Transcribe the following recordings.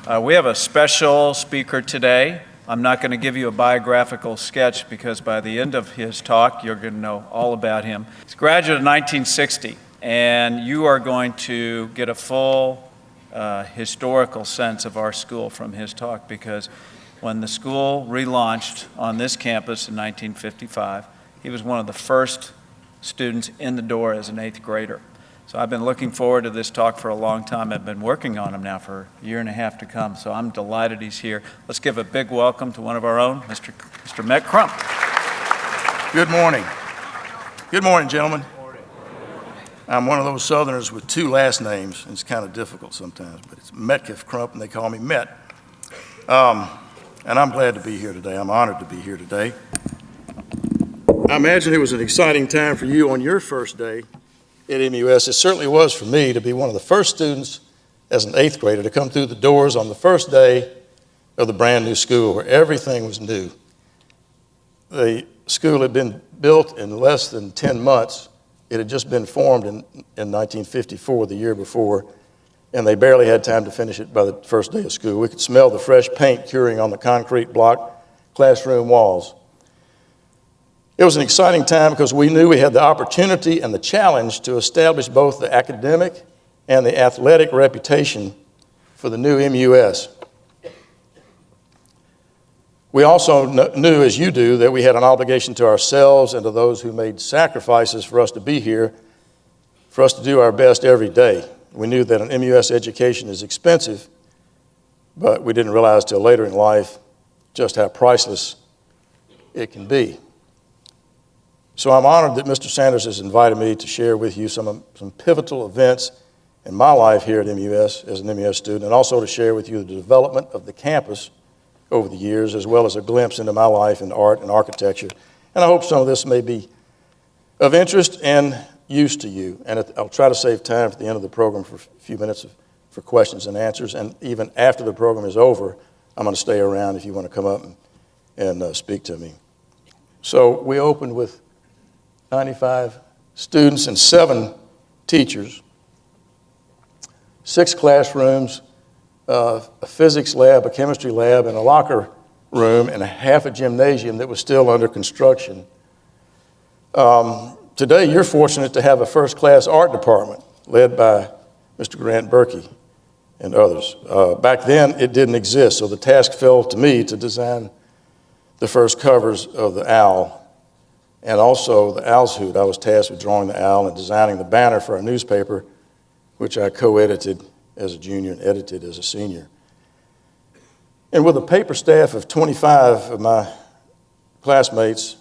We have a special speaker today. I'm not going to give you a biographical sketch because by the end of his talk, you're going to know all about him. He's a graduate of 1960, and you are going to get a full historical sense of our school from his talk, because when the school relaunched on this campus in 1955, he was one of the first students in the door as an 8th grader. So I've been looking forward to this talk for a long time. I've been working on him now for a year and a half to come, so I'm delighted he's here. Let's give a big welcome to one of our own, Mr. Met Crump. Good morning. Good morning, gentlemen. I'm one of those Southerners with 2 last names. It's kind of difficult sometimes, but it's Metcalf Crump, and they call me Met. And I'm glad to be here today. I'm honored to be here today. I imagine it was an exciting time for you on your first day at MUS. It certainly was for me to be one of the first students as an 8th grader to come through the doors on the first day of the brand new school where everything was new. The school had been built in less than 10 months. It had just been formed in 1954, the year before, and they barely had time to finish it by the first day of school. We could smell the fresh paint curing on the concrete block classroom walls. It was an exciting time because we knew we had the opportunity and the challenge to establish both the academic and the athletic reputation for the new MUS. We also knew, as you do, that we had an obligation to ourselves and to those who made sacrifices for us to be here, for us to do our best every day. We knew that an MUS education is expensive, but we didn't realize till later in life just how priceless it can be. So I'm honored that Mr. Sanders has invited me to share with you some pivotal events in my life here at MUS as an MUS student, and also to share with you the development of the campus over the years, as well as a glimpse into my life in art and architecture. And I hope some of this may be of interest and use to you. And I'll try to save time at the end of the program for a few minutes for questions and answers. And even after the program is over, I'm going to stay around if you want to come up and speak to me. So we opened with 95 students and 7 teachers, 6 classrooms, a physics lab, a chemistry lab, and a locker room, and half a gymnasium that was still under construction. Today, you're fortunate to have a first-class art department led by Mr. Grant Berkey and others. Back then, it didn't exist, so the task fell to me to design the first covers of the Owl, and also the Owl's Hoot. I was tasked with drawing the owl and designing the banner for our newspaper, which I co-edited as a junior and edited as a senior. And with a paper staff of 25 of my classmates,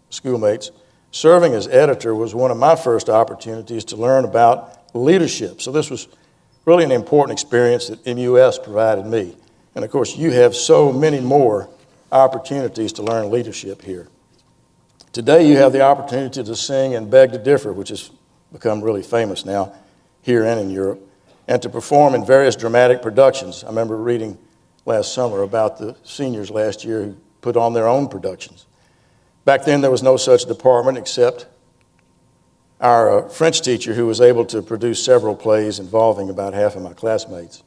schoolmates, serving as editor was one of my first opportunities to learn about leadership. So this was really an important experience that MUS provided me. And of course, you have so many more opportunities to learn leadership here. Today, you have the opportunity to sing and Beg to Differ, which has become really famous now here and in Europe, and to perform in various dramatic productions. I remember reading last summer about the seniors last year who put on their own productions. Back then, there was no such department except our French teacher, who was able to produce several plays involving about half of my classmates.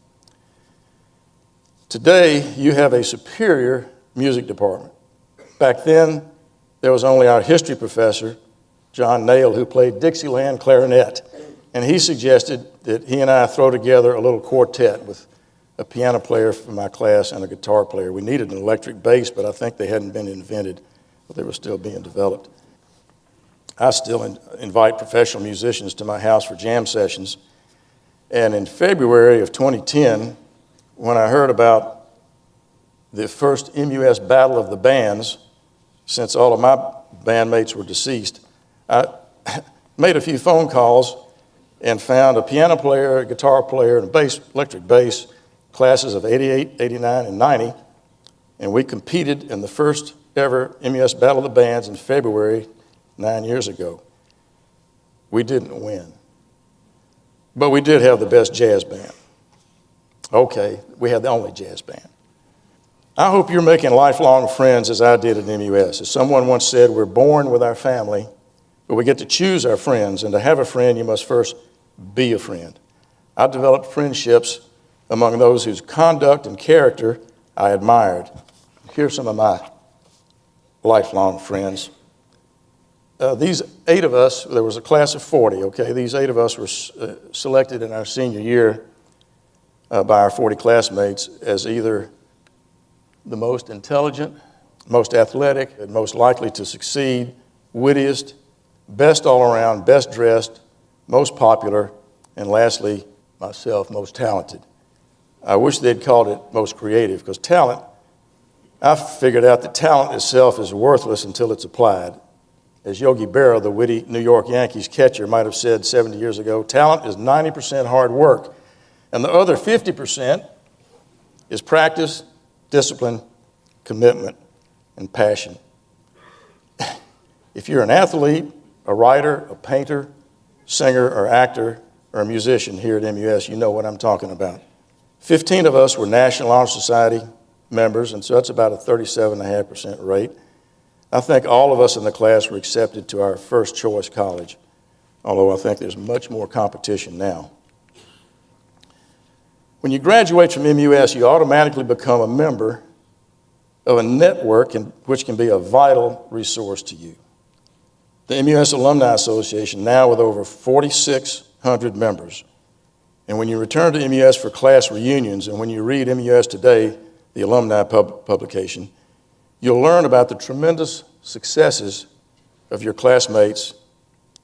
Today, you have a superior music department. Back then, there was only our history professor, John Nail, who played Dixieland clarinet. And he suggested that he and I throw together a little quartet with a piano player from my class and a guitar player. We needed an electric bass, but I think they hadn't been invented, but they were still being developed. I still invite professional musicians to my house for jam sessions. And in February of 2010, when I heard about the first MUS Battle of the Bands, since all of my bandmates were deceased, I made a few phone calls and found a piano player, a guitar player, and a bass, electric bass, classes of 88, 89, and 90. And we competed in the first ever MUS Battle of the Bands in February 9 years ago. We didn't win, but we did have the best jazz band. Okay, we had the only jazz band. I hope you're making lifelong friends as I did at MUS. As someone once said, we're born with our family, but we get to choose our friends. And to have a friend, you must first be a friend. I developed friendships among those whose conduct and character I admired. Here's some of my lifelong friends. These 8 of us, there was a class of 40, okay? These 8 of us were selected in our senior year by our 40 classmates as either the most intelligent, most athletic, and most likely to succeed, wittiest, best all around, best dressed, most popular, and lastly, myself, most talented. I wish they'd called it most creative, because talent, I figured out that talent itself is worthless until it's applied. As Yogi Berra, the witty New York Yankees catcher, might have said 70 years ago, talent is 90% hard work, and the other 50% is practice, discipline, commitment, and passion. If you're an athlete, a writer, a painter, singer, or actor, or a musician here at MUS, you know what I'm talking about. 15 of us were National Honor Society members, and so that's about a 37.5% rate. I think all of us in the class were accepted to our first choice college, although I think there's much more competition now. When you graduate from MUS, you automatically become a member of a network which can be a vital resource to you. The MUS Alumni Association, now with over 4,600 members. And when you return to MUS for class reunions, and when you read MUS Today, the alumni publication, you'll learn about the tremendous successes of your classmates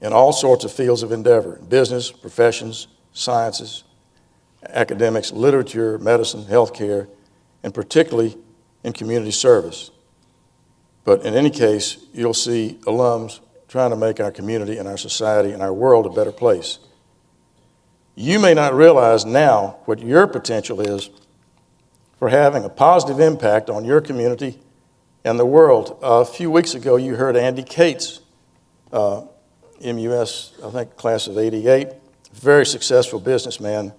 in all sorts of fields of endeavor: business, professions, sciences, academics, literature, medicine, healthcare, and particularly in community service. But in any case, you'll see alums trying to make our community and our society and our world a better place. You may not realize now what your potential is for having a positive impact on your community and the world. A few weeks ago, you heard Andy Cates, MUS, I think, class of '88, very successful businessman.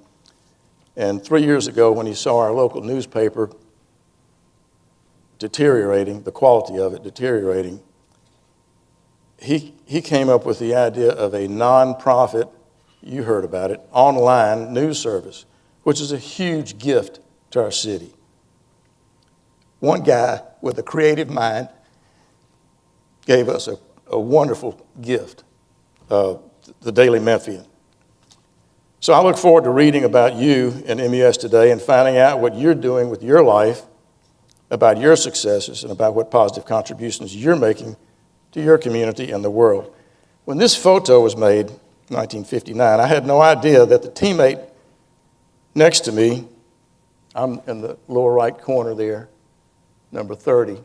And 3 years ago, when he saw our local newspaper deteriorating, the quality of it deteriorating, he came up with the idea of a nonprofit, you heard about it, online news service, which is a huge gift to our city. One guy with a creative mind gave us a wonderful gift, the Daily Memphian. So I look forward to reading about you in MUS Today and finding out what you're doing with your life, about your successes, and about what positive contributions you're making to your community and the world. When this photo was made, 1959, I had no idea that the teammate next to me, I'm in the lower right corner there, number 30,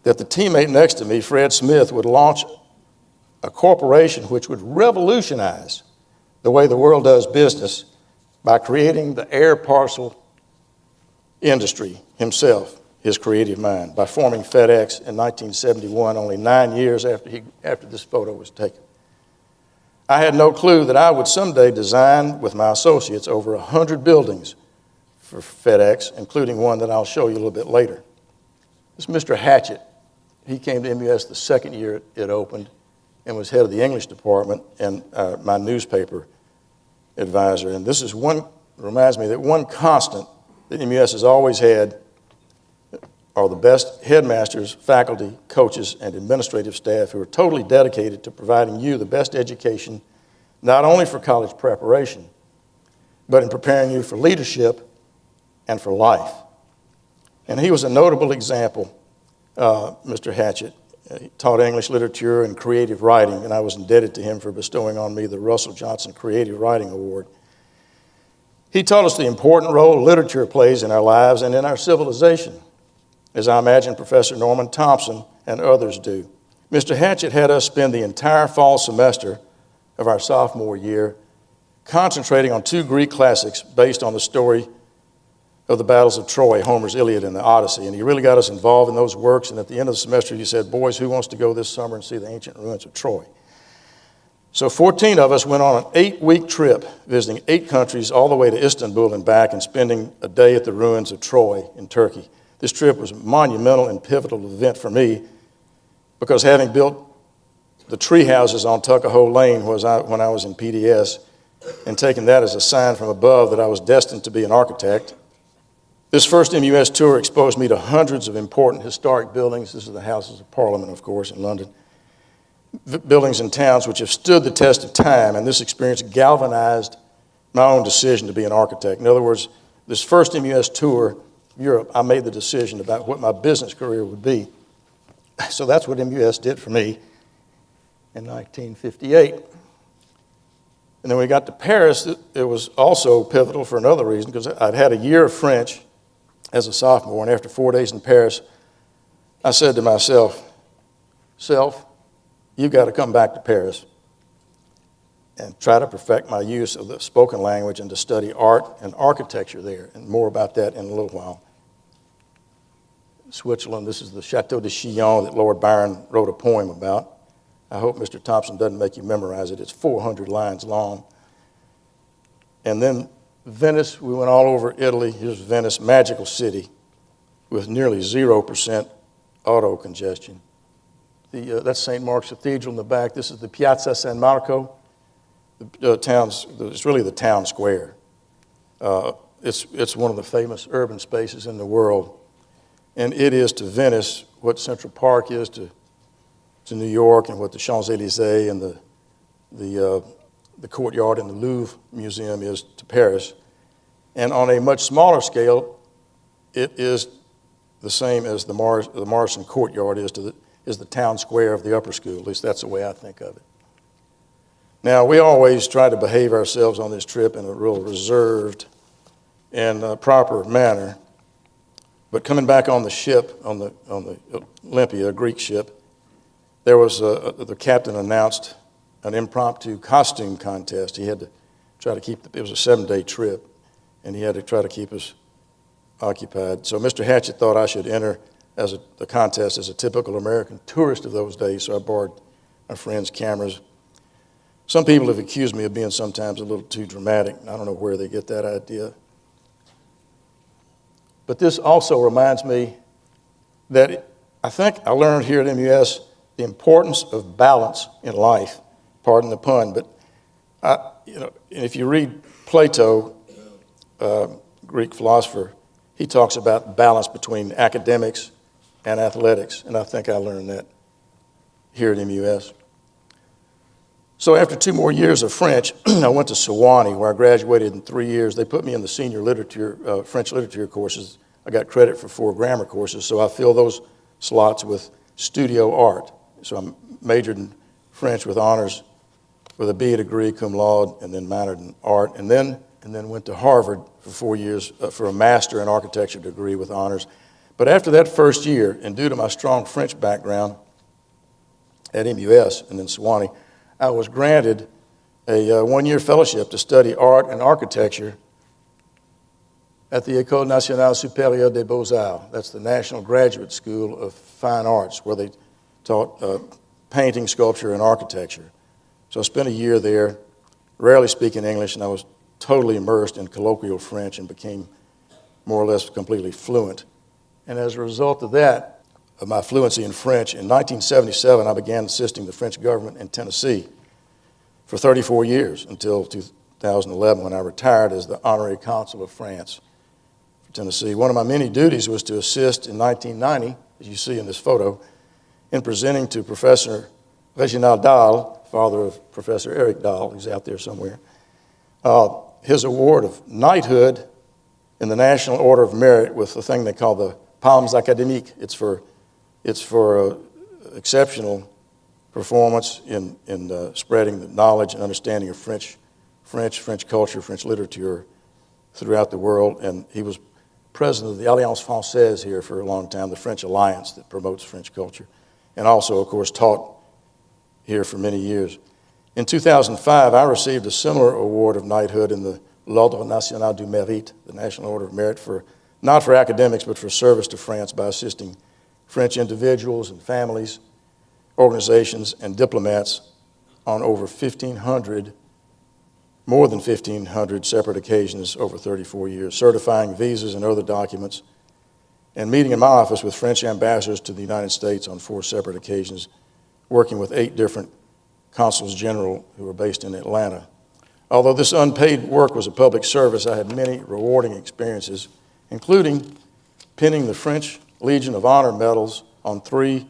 that the teammate next to me, Fred Smith, would launch a corporation which would revolutionize the way the world does business by creating the air parcel industry himself, his creative mind, by forming FedEx in 1971, only 9 years after this photo was taken. I had no clue that I would someday design with my associates over 100 buildings for FedEx, including one that I'll show you a little bit later. This Mr. Hatchett, he came to MUS the second year it opened and was head of the English department and my newspaper advisor. And this is reminds me that one constant that MUS has always had are the best headmasters, faculty, coaches, and administrative staff who are totally dedicated to providing you the best education, not only for college preparation, but in preparing you for leadership and for life. And he was a notable example, Mr. Hatchett. He taught English literature and creative writing, and I was indebted to him for bestowing on me the Russell Johnson Creative Writing Award. He taught us the important role literature plays in our lives and in our civilization, as I imagine Professor Norman Thompson and others do. Mr. Hatchett had us spend the entire fall semester of our sophomore year concentrating on 2 Greek classics based on the story of the battles of Troy, Homer's Iliad and the Odyssey. And he really got us involved in those works. And at the end of the semester, he said, "Boys, who wants to go this summer and see the ancient ruins of Troy?" So 14 of us went on an 8-week trip, visiting 8 countries all the way to Istanbul and back, and spending a day at the ruins of Troy in Turkey. This trip was a monumental and pivotal event for me because having built the tree houses on Tuckahoe Lane when I was in PDS, and taking that as a sign from above that I was destined to be an architect. This first MUS tour exposed me to hundreds of important historic buildings. This is the Houses of Parliament, of course, in London. Buildings in towns which have stood the test of time, and this experience galvanized my own decision to be an architect. In other words, this first MUS tour, Europe, I made the decision about what my business career would be. So that's what MUS did for me in 1958. And then when we got to Paris, it was also pivotal for another reason, because I'd had a year of French as a sophomore, and after 4 days in Paris, I said to myself, "Self, you've got to come back to Paris and try to perfect my use of the spoken language and to study art and architecture there," and more about that in a little while. Switzerland, this is the Chateau de Chillon that Lord Byron wrote a poem about. I hope Mr. Thompson doesn't make you memorize it. It's 400 lines long. And then Venice, we went all over Italy. Here's Venice, magical city with nearly 0% auto congestion. That's St. Mark's Cathedral in the back. This is the Piazza San Marco. It's really the town square. It's one of the famous urban spaces in the world. And it is to Venice what Central Park is to New York, and what the Champs-Élysées and the courtyard in the Louvre Museum is to Paris. And on a much smaller scale, it is the same as the Morrison Courtyard is the town square of the upper school. At least that's the way I think of it. Now, we always try to behave ourselves on this trip in a real reserved and proper manner. But coming back on the ship, on the Olympia, a Greek ship, there was the captain announced an impromptu costume contest. He had to try to keep, it was a 7-day trip, and he had to try to keep us occupied. So Mr. Hatchett thought I should enter the contest as a typical American tourist of those days, so I borrowed my friends' cameras. Some people have accused me of being sometimes a little too dramatic. I don't know where they get that idea. But this also reminds me that I think I learned here at MUS the importance of balance in life. Pardon the pun, but if you read Plato, Greek philosopher, he talks about balance between academics and athletics, and I think I learned that here at MUS. So after 2 more years of French, I went to Sewanee, where I graduated in 3 years. They put me in the senior literature, French literature courses. I got credit for 4 grammar courses, so I fill those slots with studio art. So I majored in French with honors, with a BA degree, cum laude, and then minored in art, and then went to Harvard for 4 years for a master in architecture degree with honors. But after that first year, and due to my strong French background at MUS and then Sewanee, I was granted a 1-year fellowship to study art and architecture at the École Nationale Supérieure des Beaux-Arts. That's the National Graduate School of Fine Arts, where they taught painting, sculpture, and architecture. So I spent a year there, rarely speaking English, and I was totally immersed in colloquial French and became more or less completely fluent. And as a result of that, of my fluency in French, in 1977, I began assisting the French government in Tennessee for 34 years until 2011, when I retired as the Honorary Consul of France for Tennessee. One of my many duties was to assist in 1990, as you see in this photo, in presenting to Professor Reginald Dahl, father of Professor Eric Dahl, he's out there somewhere, his award of knighthood in the National Order of Merit with the thing they call the Palmes Académiques. It's for exceptional performance in spreading the knowledge and understanding of French culture, French literature throughout the world. And he was president of the Alliance Française here for a long time, the French alliance that promotes French culture, and also, of course, taught here for many years. In 2005, I received a similar award of knighthood in the L'Ordre National du Mérite, the National Order of Merit, not for academics, but for service to France by assisting French individuals and families, organizations, and diplomats on over 1,500, more than 1,500 separate occasions over 34 years, certifying visas and other documents, and meeting in my office with French ambassadors to the United States on 4 separate occasions, working with 8 different consuls general who are based in Atlanta. Although this unpaid work was a public service, I had many rewarding experiences, including pinning the French Legion of Honor medals on 3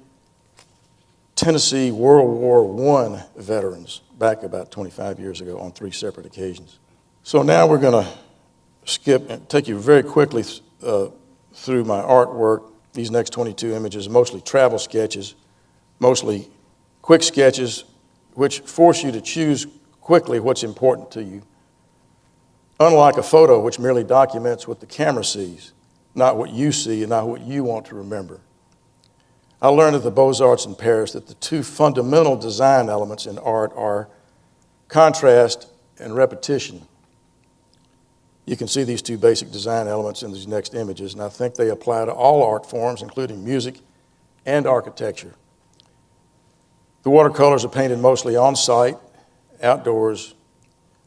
Tennessee World War I veterans back about 25 years ago on 3 separate occasions. So now we're going to skip and take you very quickly through my artwork. These next 22 images, mostly travel sketches, mostly quick sketches, which force you to choose quickly what's important to you. Unlike a photo, which merely documents what the camera sees, not what you see and not what you want to remember. I learned at the Beaux-Arts in Paris that the 2 fundamental design elements in art are contrast and repetition. You can see these 2 basic design elements in these next images, and I think they apply to all art forms, including music and architecture. The watercolors are painted mostly on site, outdoors,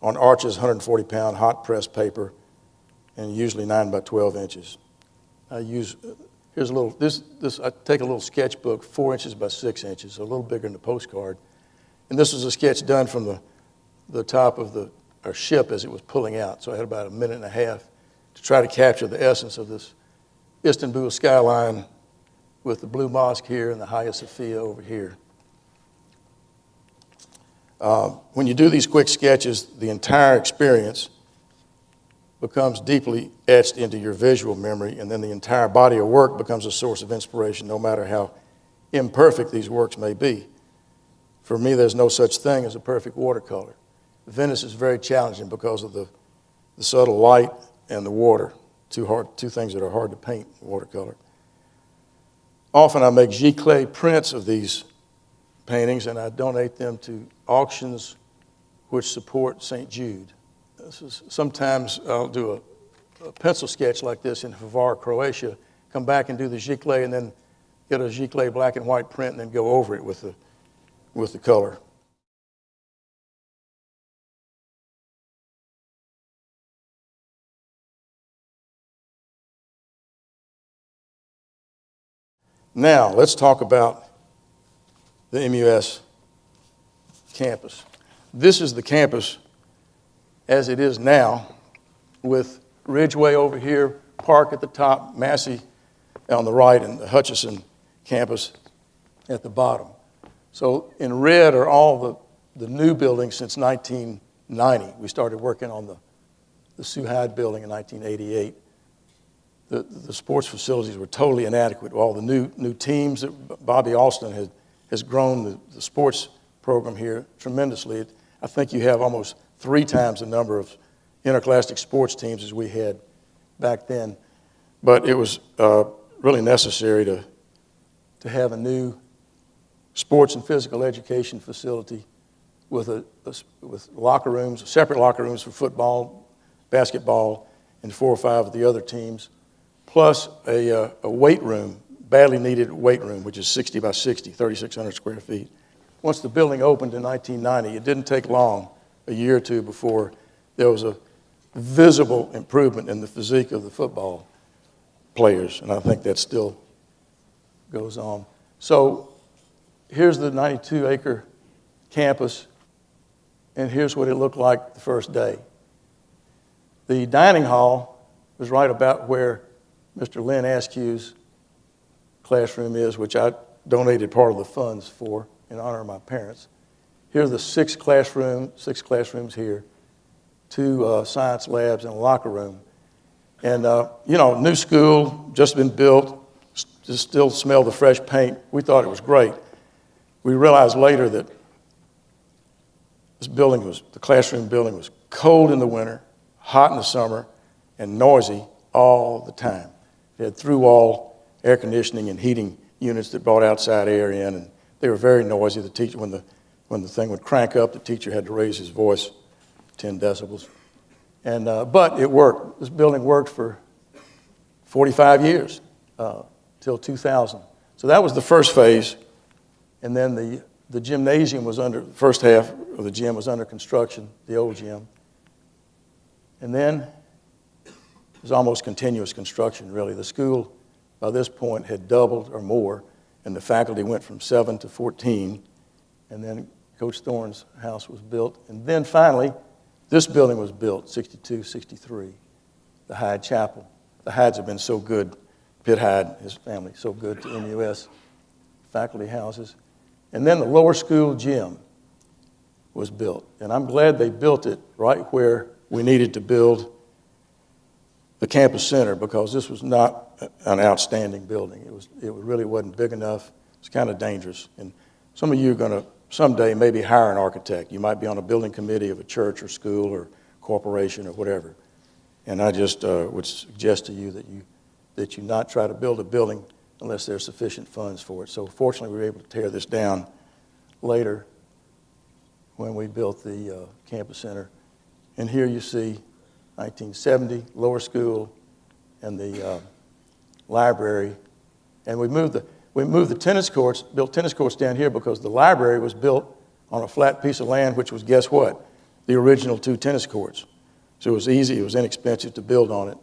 on Arches 140-pound hot press paper, and usually 9 by 12 inches. I take a little sketchbook, 4 inches by 6 inches, so a little bigger than the postcard. And this was a sketch done from the top of our ship as it was pulling out. So I had about 1.5 minutes to try to capture the essence of this Istanbul skyline with the Blue Mosque here and the Hagia Sophia over here. When you do these quick sketches, the entire experience becomes deeply etched into your visual memory, and then the entire body of work becomes a source of inspiration, no matter how imperfect these works may be. For me, there's no such thing as a perfect watercolor. Venice is very challenging because of the subtle light and the water, 2 things that are hard to paint in watercolor. Often I make giclée prints of these paintings, and I donate them to auctions which support St. Jude. Sometimes I'll do a pencil sketch like this in Hvar, Croatia, come back and do the giclée, and then get a giclée black and white print, and then go over it with the color. Now, let's talk about the MUS campus. This is the campus as it is now, with Ridgeway over here, Park at the top, Massey on the right, and the Hutchison campus at the bottom. So in red are all the new buildings since 1990. We started working on the Sue Hyde building in 1988. The sports facilities were totally inadequate. All the new teams that Bobby Alston has grown the sports program here tremendously. I think you have almost 3 times the number of interclassic sports teams as we had back then. But it was really necessary to have a new sports and physical education facility with locker rooms, separate locker rooms for football, basketball, and 4 or 5 of the other teams, plus a weight room, badly needed weight room, which is 60 by 60, 3,600 square feet. Once the building opened in 1990, it didn't take long, a year or 2 before there was a visible improvement in the physique of the football players, and I think that still goes on. So here's the 92-acre campus, and here's what it looked like the first day. The dining hall was right about where Mr. Lynn Askew's classroom is, which I donated part of the funds for in honor of my parents. Here are the 6 classrooms here, 2 science labs and a locker room. And, new school, just been built, just still smell the fresh paint. We thought it was great. We realized later that the classroom building was cold in the winter, hot in the summer, and noisy all the time. It had through-wall air conditioning and heating units that brought outside air in, and they were very noisy. The teacher, when the thing would crank up, the teacher had to raise his voice 10 decibels. And but it worked. This building worked for 45 years, till 2000. So that was the first phase, and then the gymnasium was the first half of the gym was under construction, the old gym. And then it was almost continuous construction, really. The school, by this point, had doubled or more, and the faculty went from 7 to 14, and then Coach Thorne's house was built. And then finally, This building was built 62, 63, the Hyde Chapel. The Hydes have been so good, Pitt Hyde, his family, so good to MUS, faculty houses. And then the lower school gym was built. And I'm glad they built it right where we needed to build the campus center, because this was not an outstanding building. It really wasn't big enough. It's kind of dangerous. And some of you are going to someday maybe hire an architect. You might be on a building committee of a church or school or corporation or whatever. And I just would suggest to you that you not try to build a building unless there's sufficient funds for it. So fortunately, we were able to tear this down later when we built the campus center. And here you see 1970, lower school, and the library. And we moved the tennis courts, built tennis courts down here because the library was built on a flat piece of land, which was, guess what? The original 2 tennis courts. So it was easy, it was inexpensive to build on it.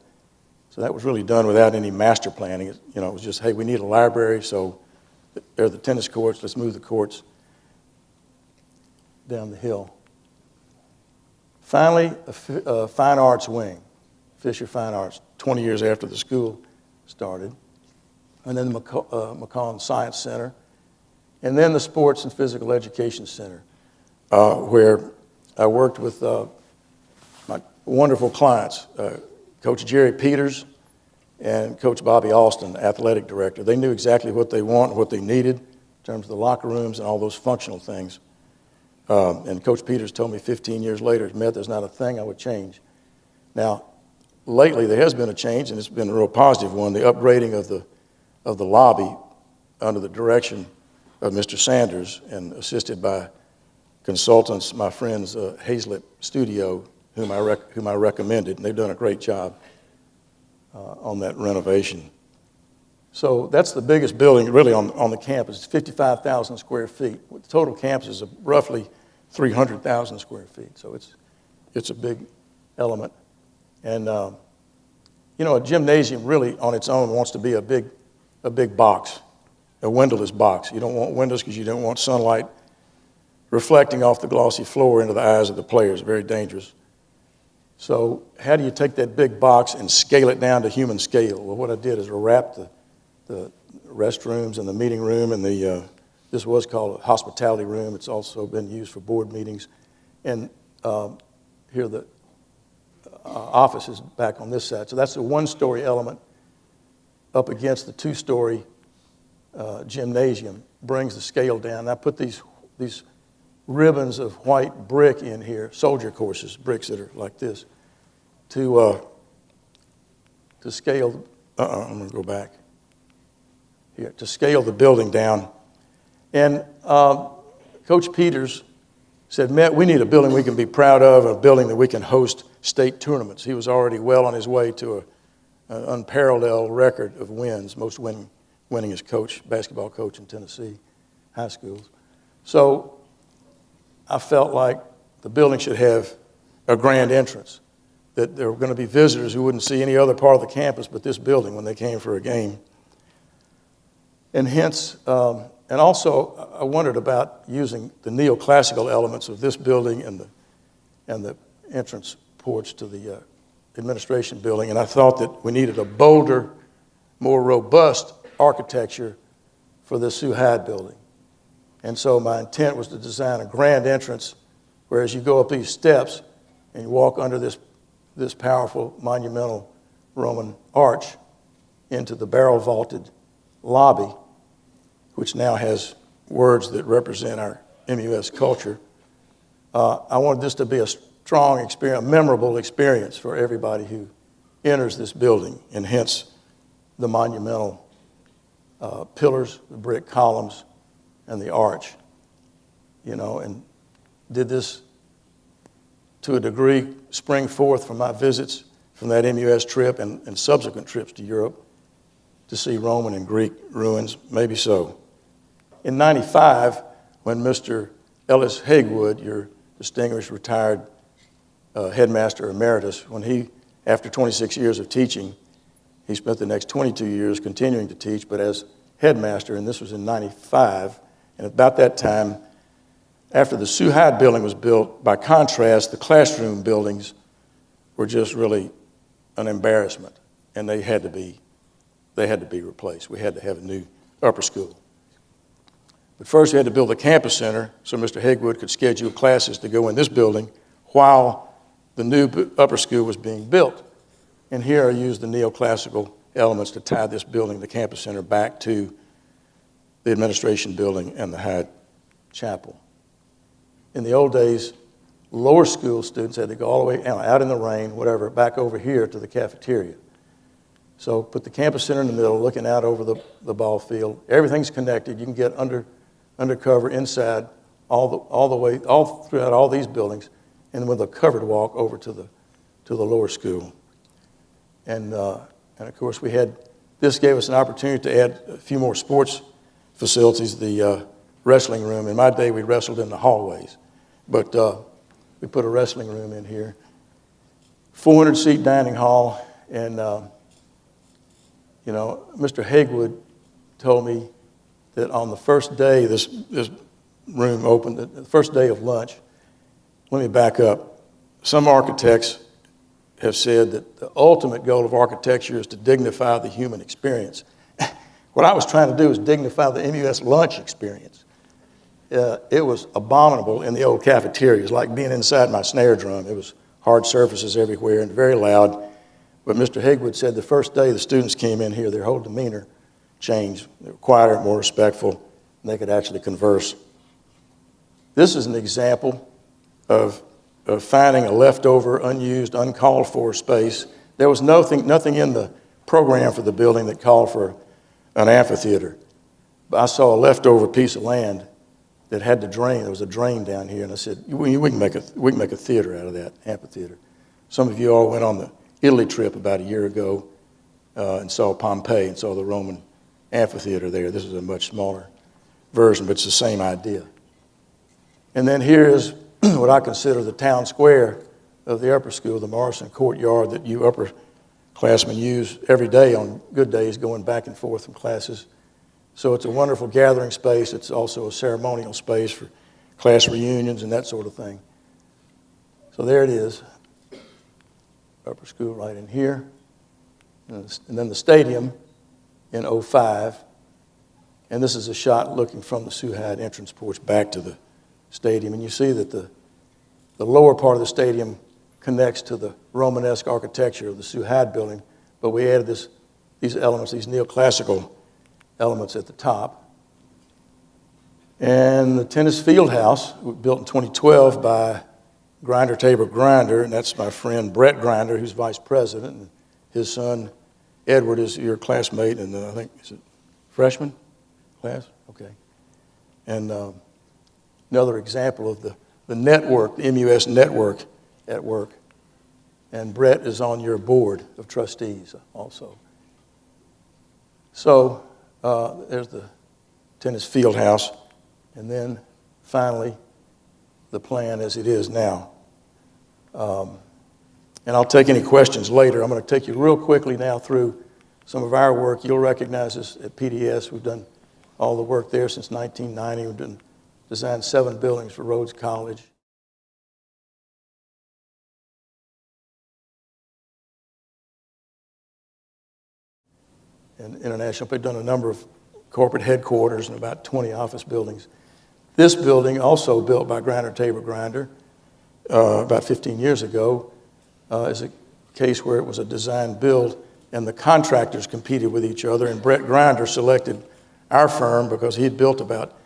So that was really done without any master planning. It was just, hey, we need a library, so there are the tennis courts, let's move the courts down the hill. Finally, a fine arts wing, Fisher Fine Arts, 20 years after the school started. And then the McCollum Science Center. And then the Sports and Physical Education Center, where I worked with my wonderful clients, Coach Jerry Peters and Coach Bobby Alston, athletic director. They knew exactly what they want and what they needed in terms of the locker rooms and all those functional things. And Coach Peters told me 15 years later, Matt, there's not a thing I would change. Now, lately there has been a change, and it's been a real positive one, the upgrading of the lobby under the direction of Mr. Sanders and assisted by consultants, my friends, Hazlitt Studio, whom I recommended, and they've done a great job on that renovation. So that's the biggest building really on the campus. It's 55,000 square feet. The total campus is roughly 300,000 square feet. So it's a big element. And a gymnasium really on its own wants to be a big box, a windowless box. You don't want windows because you don't want sunlight reflecting off the glossy floor into the eyes of the players. Very dangerous. So how do you take that big box and scale it down to human scale? Well, what I did is wrap the restrooms and the meeting room and this was called a hospitality room. It's also been used for board meetings. And here the office is back on this side. So that's a 1-story element up against the 2-story gymnasium, brings the scale down. I put these ribbons of white brick in here, soldier courses, bricks that are like this, to scale. I'm going to go back here to scale the building down. And Coach Peters said, Matt, we need a building we can be proud of, a building that we can host state tournaments. He was already well on his way to an unparalleled record of wins, most winningest coach, basketball coach in Tennessee high schools. So I felt like the building should have a grand entrance, that there were going to be visitors who wouldn't see any other part of the campus but this building when they came for a game. And hence, and also I wondered about using the neoclassical elements of this building and the entrance porch to the administration building, and I thought that we needed a bolder, more robust architecture for the Sue Hyde building. And so my intent was to design a grand entrance, where as you go up these steps and you walk under this powerful, monumental Roman arch into the barrel-vaulted lobby, which now has words that represent our MUS culture. I wanted this to be a strong experience, a memorable experience for everybody who enters this building, and hence the monumental pillars, the brick columns, and the arch, and did this to a degree spring forth from my visits from that MUS trip and subsequent trips to Europe to see Roman and Greek ruins, maybe so. In '95, when Mr. Ellis Hagewood, your distinguished retired headmaster emeritus, when he, after 26 years of teaching, he spent the next 22 years continuing to teach, but as headmaster, and this was in '95, and about that time, After the Sue Hyde building was built, by contrast, the classroom buildings were just really an embarrassment, and they had to be replaced. We had to have a new upper school. But first we had to build a campus center so Mr. Hegwood could schedule classes to go in this building while the new upper school was being built. And here I used the neoclassical elements to tie this building, the campus center, back to the administration building and the Hyde Chapel. In the old days, lower school students had to go all the way out in the rain, whatever, back over here to the cafeteria. So put the campus center in the middle, looking out over the ball field. Everything's connected. You can get undercover inside all the way throughout all these buildings, and with a covered walk over to the lower school. And of course this gave us an opportunity to add a few more sports facilities. The wrestling room. In my day, we wrestled in the hallways, but we put a wrestling room in here. 400-seat dining hall, and Mr. Hegwood told me that on the first day this room opened, the first day of lunch. Let me back up. Some architects have said that the ultimate goal of architecture is to dignify the human experience. What I was trying to do is dignify the MUS lunch experience. It was abominable in the old cafeterias, like being inside my snare drum. It was hard surfaces everywhere and very loud. But Mr. Hegwood said the first day the students came in here, their whole demeanor changed. They were quieter, more respectful, and they could actually converse. This is an example of finding a leftover, unused, uncalled for space. There was nothing in the program for the building that called for an amphitheater. But I saw a leftover piece of land that had to drain. There was a drain down here, and I said, we can make a theater out of that, amphitheater. Some of you all went on the Italy trip about a year ago and saw Pompeii and saw the Roman amphitheater there. This is a much smaller version, but it's the same idea. And then here is what I consider the town square of the upper school, the Morrison Courtyard that you upperclassmen use every day on good days, going back and forth from classes. So it's a wonderful gathering space. It's also a ceremonial space for class reunions and that sort of thing. So there it is, upper school right in here. And then the stadium in '05. And this is a shot looking from the Sue Hyde entrance porch back to the stadium. And you see that the lower part of the stadium connects to the Romanesque architecture of the Sue Hyde building, but we added these elements, these neoclassical elements at the top. And the tennis field house, built in 2012 by Grinder Tabor Grinder, and that's my friend Brett Grinder, who's vice president, and his son Edward is your classmate, and I think, is it freshman class? Okay. And another example of the network, the MUS network at work. And Brett is on your board of trustees also. So there's the tennis field house. And then finally, the plan as it is now. And I'll take any questions later. I'm going to take you real quickly now through some of our work. You'll recognize us at PDS. We've done all the work there since 1990. We've designed 7 buildings for Rhodes College. And international, we've done a number of corporate headquarters and about 20 office buildings. This building, also built by Grinder Tabor Grinder about 15 years ago, is a case where it was a design build and the contractors competed with each other, and Brett Grinder selected our firm because he had built about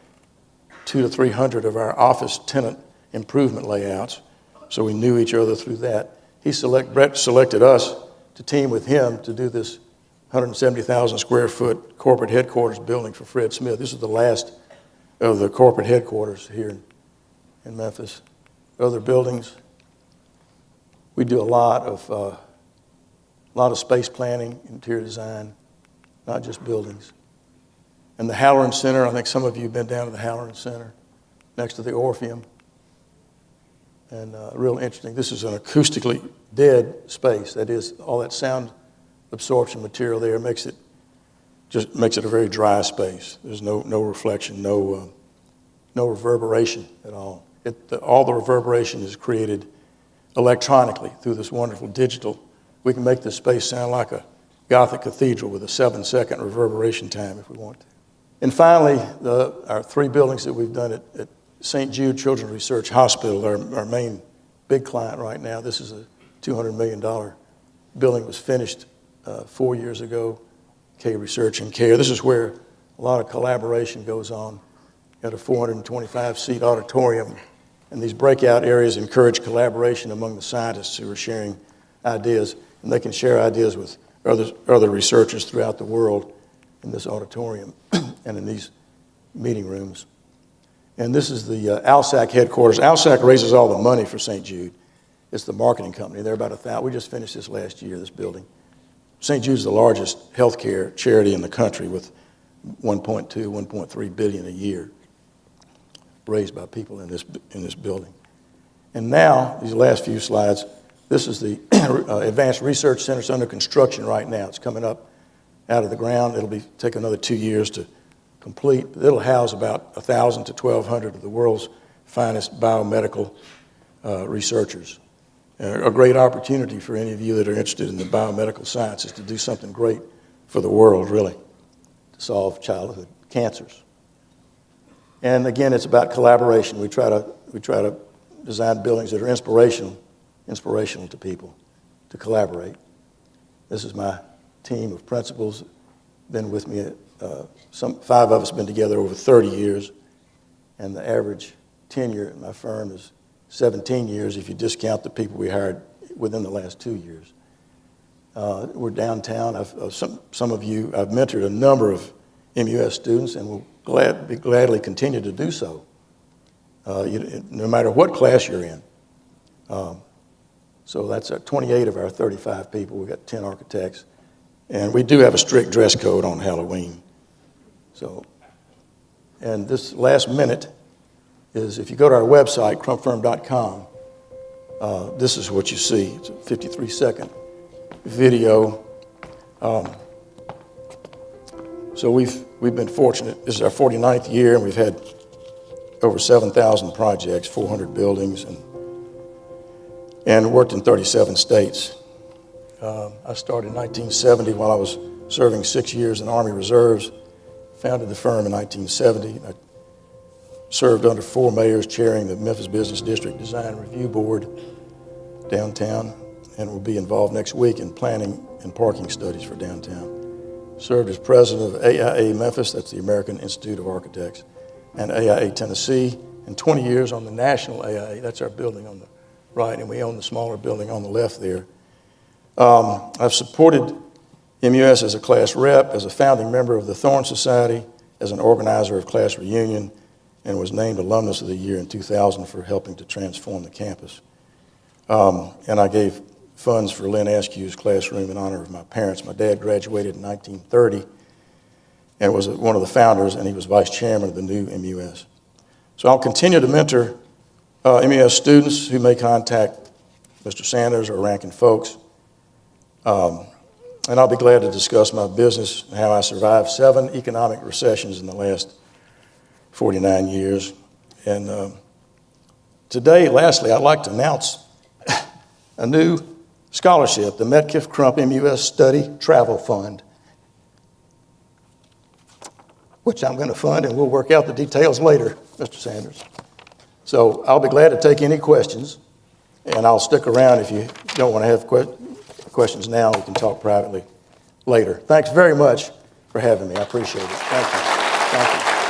200 to 300 of our office tenant improvement layouts, so we knew each other through that. Brett selected us to team with him to do this 170,000 square foot corporate headquarters building for Fred Smith. This is the last of the corporate headquarters here in Memphis. Other buildings, we do a lot of space planning, interior design, not just buildings. And the Halloran Center, I think some of you have been down to the Halloran Center, next to the Orpheum. And real interesting, this is an acoustically dead space. That is, all that sound absorption material there makes it a very dry space. There's no reflection, no no reverberation at all. All the reverberation is created electronically through this wonderful digital. We can make this space sound like a Gothic cathedral with a 7-second reverberation time if we want to. And finally, our 3 buildings that we've done at St. Jude Children's Research Hospital, our main big client right now. This is a $200 million building. Was finished 4 years ago, K Research and Care. This is where a lot of collaboration goes on at a 425-seat auditorium. And these breakout areas encourage collaboration among the scientists who are sharing ideas. And they can share ideas with other researchers throughout the world in this auditorium and in these meeting rooms. And this is the ALSAC headquarters. ALSAC raises all the money for St. Jude. It's the marketing company. They're about 1,000. We just finished this last year, this building. St. Jude's the largest healthcare charity in the country with 1.2, 1.3 billion a year raised by people in this building. And now, these last few slides, this is the Advanced Research Center. It's under construction right now. It's coming up out of the ground. It'll take another 2 years to complete. It'll house about 1,000 to 1,200 of the world's finest biomedical researchers. A great opportunity for any of you that are interested in the biomedical sciences to do something great for the world, really, to solve childhood cancers. And again, it's about collaboration. We try to design buildings that are inspirational to people to collaborate. This is my team of principals, been with me, 5 of us been together over 30 years, and the average tenure at my firm is 17 years if you discount the people we hired within the last 2 years. We're downtown. Some of you, I've mentored a number of MUS students and will gladly continue to do so, no matter what class you're in. So that's 28 of our 35 people. We've got 10 architects. And we do have a strict dress code on Halloween. So, and this last minute is, if you go to our website, crumpfirm.com, this is what you see. It's a 53-second video. So we've been fortunate. This is our 49th year, and we've had over 7,000 projects, 400 buildings, and worked in 37 states. I started in 1970 while I was serving 6 years in Army Reserves. Founded the firm in 1970. I served under 4 mayors chairing the Memphis Business District Design Review Board downtown, and will be involved next week in planning and parking studies for downtown. Served as president of AIA Memphis, that's the American Institute of Architects, and AIA Tennessee, and 20 years on the national AIA. That's our building on the right, and we own the smaller building on the left there. I've supported MUS as a class rep, as a founding member of the Thorne Society, as an organizer of class reunion, and was named Alumnus of the Year in 2000 for helping to transform the campus. And I gave funds for Lynn Askew's classroom in honor of my parents. My dad graduated in 1930 and was one of the founders, and he was vice chairman of the new MUS. So I'll continue to mentor MUS students who may contact Mr. Sanders or ranking folks. And I'll be glad to discuss my business and how I survived 7 economic recessions in the last 49 years. And today, lastly, I'd like to announce a new scholarship, the Metcalf Crump MUS Study Travel Fund, which I'm going to fund, and we'll work out the details later, Mr. Sanders. So I'll be glad to take any questions, and I'll stick around if you don't want to have questions now. We can talk privately later. Thanks very much for having me. I appreciate it. Thank you. Thank you.